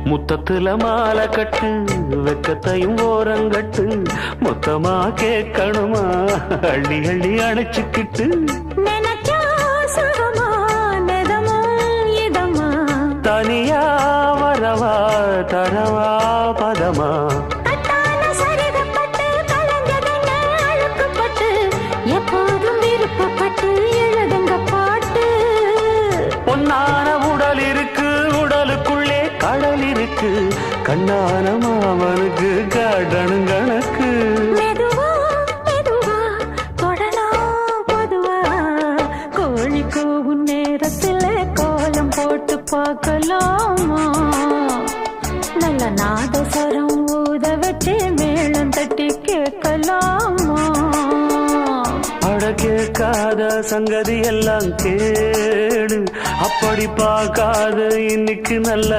முத்தத்துல மாலை கட்டு வெக்கத்தையும் ஓரங்கட்டு மொத்தமா கேட்கணுமா அள்ளி அள்ளி அணைச்சுக்கிட்டு தனியா வரவா தரவா பதமா எப்போதும் விருப்பப்பட்டு எழுதுங்க பாட்டு பொன்னான உடல் இருக்கு உடலுக்குள்ளே கடல் இருக்கு கண்ணான மாமனுக்கு காடணும் கணக்கு மெதுவா மெதுவா தொடலாம் பொதுவா கோழி கூவும் நேரத்தில் கோலம் போட்டு பார்க்கலாமா நல்ல நாதஸ்வரம் ஊத வச்சு மேளம் தட்டி கேட்கலாமா கேட்காத சங்கதி எல்லாம் கேடு அப்படி பார்க்காத இன்னைக்கு நல்ல